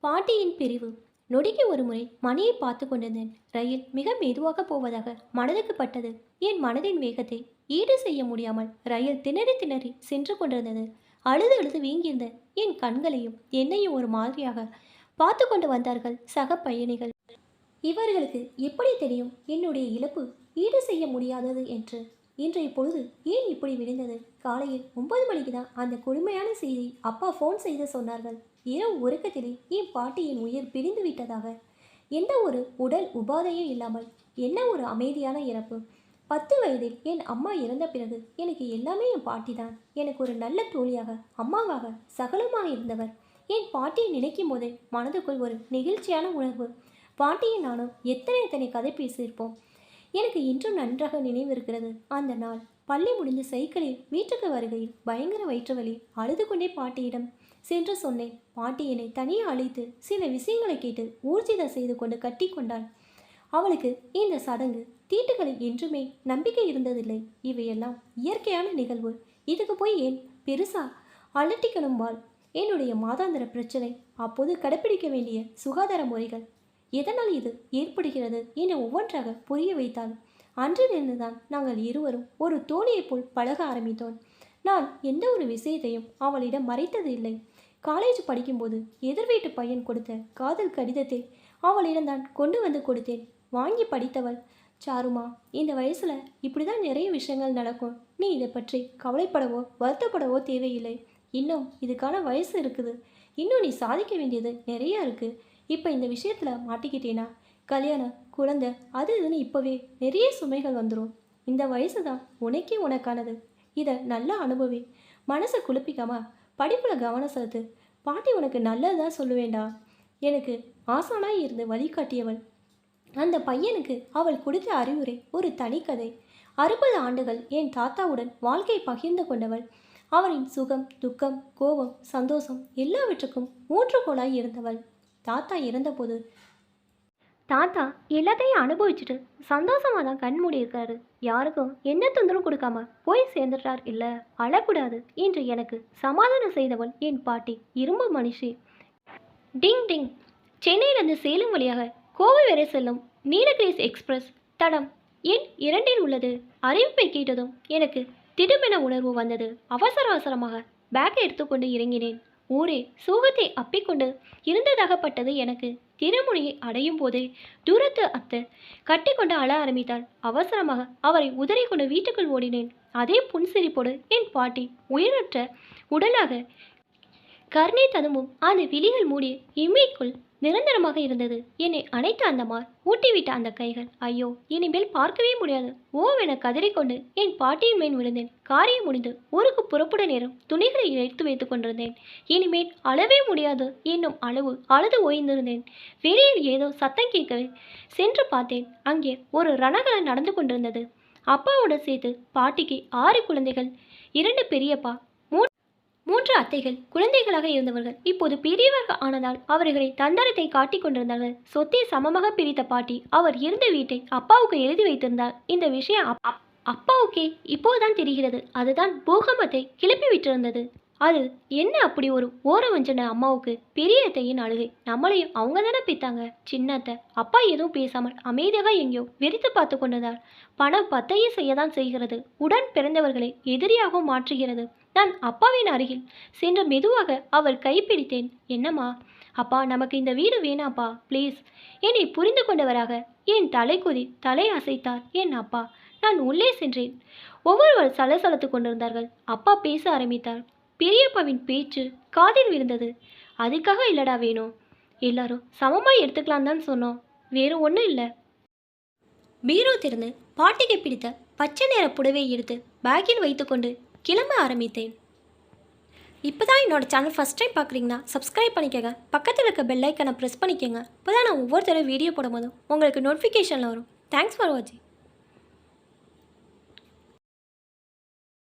பாட்டியின் பிரிவு. நொடிக்கு ஒரு முறை மணியை பார்த்து கொண்டிருந்தேன். ரயில் மிக மெதுவாக போவதாக மனதுக்கு பட்டது. என் மனதின் வேகத்தை ஈடு செய்ய முடியாமல் ரயில் திணறி திணறி சென்று கொண்டிருந்தது. அழுது அழுது வீங்கியிருந்த என் கண்களையும் என்னையும் ஒரு மாதிரியாக பார்த்து கொண்டு வந்தார்கள் சக பயணிகள். இவர்களுக்கு எப்படி தெரியும் என்னுடைய இழப்பு ஈடு செய்ய முடியாதது என்று? இன்றைய பொழுது ஏன் இப்படி விழுந்தது? காலையில் 9 மணிக்கு தான் அந்த கொடுமையான செய்தி அப்பா ஃபோன் செய்து சொன்னார்கள். இரவு உறக்கத்திலே என் பாட்டியின் உயிர் பிரிந்து விட்டதாக. எந்த ஒரு உடல் உபாதையும் இல்லாமல் என்ன ஒரு அமைதியான இறப்பு. 10 வயதில் என் அம்மா இறந்த பிறகு எனக்கு எல்லாமே என் பாட்டி தான். எனக்கு ஒரு நல்ல தோழியாக, அம்மாவாக, சகலமாக இருந்தவர். என் பாட்டியை நினைக்கும் போதே மனதுக்குள் ஒரு நெகிழ்ச்சியான உணர்வு. பாட்டியை நானும் எத்தனை கதை பேசியிருப்போம். எனக்கு இன்றும் நன்றாக நினைவிருக்கிறது அந்த நாள். பள்ளி முடிந்து சைக்கிளில் வீட்டுக்கு வருகையில் பயங்கர வயிற்று வலி. அழுது கொண்டே பாட்டியிடம் சென்று சொன்னேன். பாட்டி என்னை தனியாக அழைத்து சில விஷயங்களை கேட்டு ஊர்ஜிதம் செய்து கொண்டு கட்டி கொண்டாள். அவளுக்கு இந்த சடங்கு தீட்டுகளில் என்றுமே நம்பிக்கை இருந்ததில்லை. இவையெல்லாம் இயற்கையான நிகழ்வு. இதுக்கு போய் ஏன் பெருசா அலட்டிக்கணும்பாள். என்னுடைய மாதாந்திர பிரச்சனை, அப்போது கடைப்பிடிக்க வேண்டிய சுகாதார முறைகள், எதனால் இது ஏற்படுகிறது என ஒவ்வொன்றாக புரிய வைத்தாள். அன்றிலிருந்துதான் நாங்கள் இருவரும் ஒரு தோழியைப் போல் பழக ஆரம்பித்தோம். நான் எந்த ஒரு விஷயத்தையும் அவளிடம் மறைத்தது இல்லை. காலேஜ் படிக்கும்போது எதிர் வீட்டு பையன் கொடுத்த காதல் கடிதத்தை அவளிடம்தான் கொண்டு வந்து கொடுத்தேன். வாங்கி படித்தவள், சாருமா, இந்த வயசுல இப்படிதான் நிறைய விஷயங்கள் நடக்கும். நீ இதை பற்றி கவலைப்படவோ வருத்தப்படவோ தேவையில்லை. இன்னும் இதுக்கான வயசு இருக்குது. இன்னும் நீ சாதிக்க வேண்டியது நிறைய இருக்குது. இப்போ இந்த விஷயத்தில் மாட்டிக்கிட்டேனா கல்யாணம், குழந்தை, அது இதுன்னு இப்போவே நிறைய சுமைகள் வந்துடும். இந்த வயசு தான் உனக்கே உனக்கானது. இதை நல்லா அனுபவி. மனசை குழப்பிக்காம படிப்பில் கவனம் செலுத்து. பாட்டி உனக்கு நல்லதுதான் சொல்லுவேண்டா. எனக்கு ஆசானாய் இருந்து வழிகாட்டியவள். அந்த பையனுக்கு அவள் கொடுத்த அறிவுரை ஒரு தனிக்கதை. 60 ஆண்டுகள் என் தாத்தாவுடன் வாழ்க்கையை பகிர்ந்து கொண்டவள். அவரின் சுகம், துக்கம், கோபம், சந்தோஷம் எல்லாவற்றுக்கும் ஊன்றுகோலாய் இருந்தவள். தாத்தா இறந்தபோது தாத்தா எல்லாத்தையும் அனுபவிச்சுட்டு சந்தோஷமாக தான் கண் மூடியிருக்காரு. யாருக்கும் எந்த தொந்தரவும் கொடுக்காம போய் சேர்ந்துட்டார். இல்லை, அழக்கூடாது என்று எனக்கு சமாதானம் செய்தவள் என் பாட்டி. இரும்பு மனுஷி. டிங் டிங். சென்னையிலிருந்து சேலம் வழியாக கோவை வரை செல்லும் நீலகிரிஸ் எக்ஸ்பிரஸ் தடம் எண் 2 உள்ளது. அறிவிப்பை கேட்டதும் எனக்கு திடுமென உணர்வு வந்தது. அவசர அவசரமாக பேக்கை எடுத்துக்கொண்டு இறங்கினேன். ஊரே சோகத்தை அப்பிக்கொண்டு இருந்ததாகப்பட்டது எனக்கு. திருமுனையை அடையும் போதே தூரத்து அத்தை கட்டி கொண்டு அழ ஆரம்பித்தாள். அவசரமாக அவரை உதறி கொண்டு வீட்டுக்குள் ஓடினேன். அதே புன்சிரிப்போடு என் பாட்டி உயிரற்ற உடலாக கர்ணை ததும்பும் அந்த விழிகள் மூடி இமைக்குள் நிரந்தரமாக இருந்தது. என்னை அணைத்த அந்த மார், ஊட்டிவிட்ட அந்த கைகள், ஐயோ இனிமேல் பார்க்கவே முடியாது ஓவென கதறிக்கொண்டு என் பாட்டியின் மேல் விழுந்தேன். காரியம் முடிந்து ஊருக்கு புறப்பட நேரம் துணிகளை எடுத்து வைத்துக் கொண்டிருந்தேன். இனிமேல் அழவே முடியாது என்னும் அளவு அழுது ஓய்ந்திருந்தேன். வெளியில் ஏதோ சத்தம் கேட்கவே சென்று பார்த்தேன். அங்கே ஒரு ரணகலம் நடந்து கொண்டிருந்தது. அப்பாவுடன் சேர்த்து பாட்டிக்கு 6 குழந்தைகள், 2 பெரியப்பா, 3 அத்தைகள். குழந்தைகளாக இருந்தவர்கள் இப்போது பெரியவர்கள் ஆனதால் அவர்களை தந்தரத்தை காட்டிக் கொண்டிருந்தார்கள். சொத்தை சமமாக பிரித்த பாட்டி அவர் இருந்த வீட்டை அப்பாவுக்கு எழுதி வைத்திருந்தார். இந்த விஷயம் அப்பாவுக்கே இப்போதுதான் தெரிகிறது. அதுதான் பூகம்பத்தை கிளப்பி விட்டிருந்தது. அது என்ன அப்படி ஒரு ஓரவஞ்சன அம்மாவுக்கு? பெரிய அத்தையின் அழுகை. நம்மளையும் அவங்க தானே பித்தாங்க. சின்ன அத்தை அப்பா எதுவும் பேசாமல் அமைதியாக எங்கேயோ வெறித்து பார்த்து கொண்டதால் பணம் பத்தையும் செய்யதான் செய்கிறது. உடன் பிறந்தவர்களை எதிரியாகவும் மாற்றுகிறது. நான் அப்பாவின் அருகில் சென்று மெதுவாக அவர் கைப்பிடித்தேன். என்னம்மா? அப்பா, நமக்கு இந்த வீடு வேணாப்பா, ப்ளீஸ். என்னை புரிந்து கொண்டவராக என் தலைக்குதி தலை அசைத்தார் என் அப்பா. நான் உள்ளே சென்றேன். ஒவ்வொருவர் சலசலத்து கொண்டிருந்தார்கள். அப்பா பேச ஆரம்பித்தார். பெரியப்பாவின் பேச்சு காதில் விழுந்தது. அதுக்காக இல்லடா வேணும், எல்லாரும் சமமாக எடுத்துக்கலாம் தான் சொன்னோம், வேறு ஒன்றும் இல்லை. பீரோ திறந்து பாட்டிக்கு பிடித்த பச்சை நிற புடவை எடுத்து பேக்கில் வைத்துக்கொண்டு கிளம்ப ஆரம்பித்தேன். இப்போ தான் என்னோட சேனல் ஃபஸ்ட் டைம் பார்க்குறீங்கன்னா சப்ஸ்கிரைப் பண்ணிக்கோங்க. பக்கத்தில் இருக்க பெல் ஐக்கனை ப்ரெஸ் பண்ணிக்கோங்க. இப்போ தான் நான் ஒவ்வொரு தடவை வீடியோ போடும்போதும் உங்களுக்கு நோட்டிஃபிகேஷனில் வரும். தேங்க்ஸ் ஃபார் வாட்சிங்.